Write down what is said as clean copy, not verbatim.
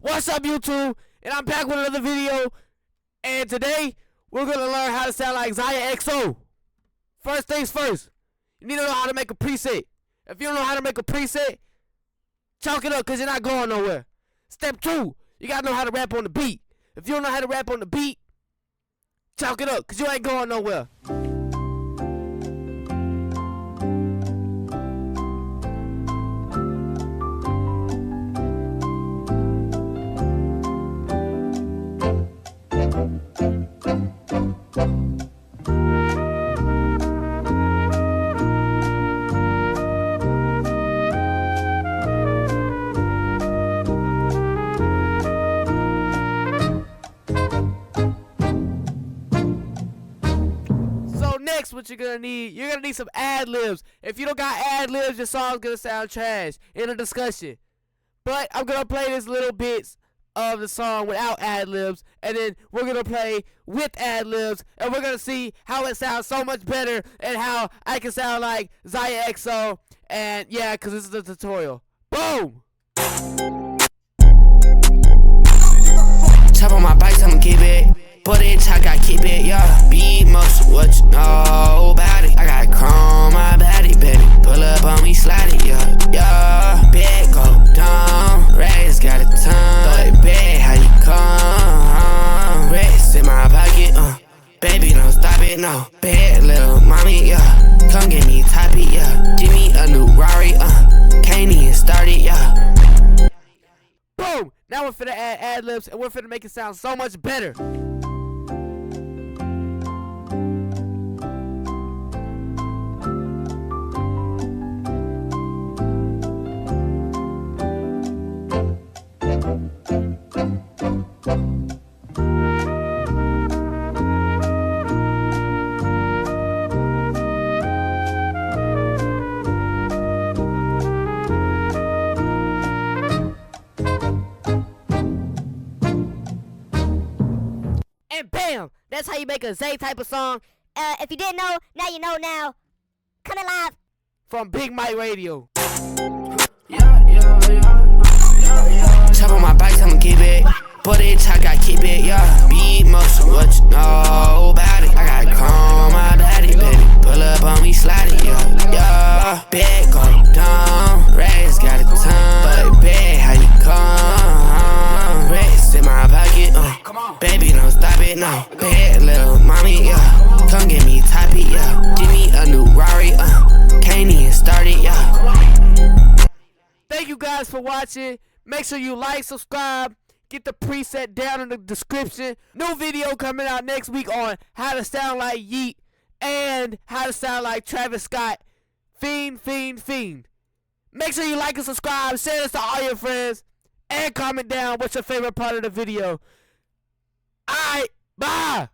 What's up, YouTube? And I'm back with another video. And today, we're going to learn how to sound like XAYAHXO. First things first, you need to know how to make a preset. If you don't know how to make a preset, chalk it up because you're not going nowhere. Step 2, you got to know how to rap on the beat. If you don't know how to rap on the beat, chalk it up because you ain't going nowhere. Next, what you're gonna need some ad-libs. If you don't got ad-libs, your song's gonna sound trash in a discussion. But I'm gonna play this little bits of the song without ad-libs, and then we're gonna play with ad-libs, and we're gonna see how it sounds so much better and how I can sound like XAYAHXO. And yeah, because this is a tutorial. Boom! Chop on my bikes, I'ma keep it. Put it, I gotta keep it, yeah. Beat most, what you know about it? I got chrome, my body, baby. Pull up on me, slide it, yeah, yeah. Big go down, Ray's got a ton. Throw it big, how you come? Ray's in my pocket, baby, don't stop it, no. Big little mommy, yeah. Come get me toppy, yeah. Give me a new Rari, can't even start it, yeah. Boom! Now we're finna add ad-libs, and we're finna make it sound so much better. And bam! That's how you make a Zay type of song. If you didn't know, now you know now. Coming live from Big Mike Radio. Chop on my bikes, I'ma keep it. Put it, I gotta keep it, yeah. Beat most, what you know about it? I got chrome, my body, baby. Pull up on me, slide it, yeah, yeah. Big go down, Ray's got a ton. But big, how you come? Ray's in my pocket, baby, don't stop it, no. Big little mommy, yeah. Come get me toppy, yeah. Give me a new Rari, can't even start it, yeah. Thank you guys for watching. Make sure you like, subscribe, get the preset down in the description. New video coming out next week on how to sound like Yeet and how to sound like Travis Scott. Fiend. Make sure you like and subscribe, share this to all your friends, and comment down what's your favorite part of the video. Alright, bye!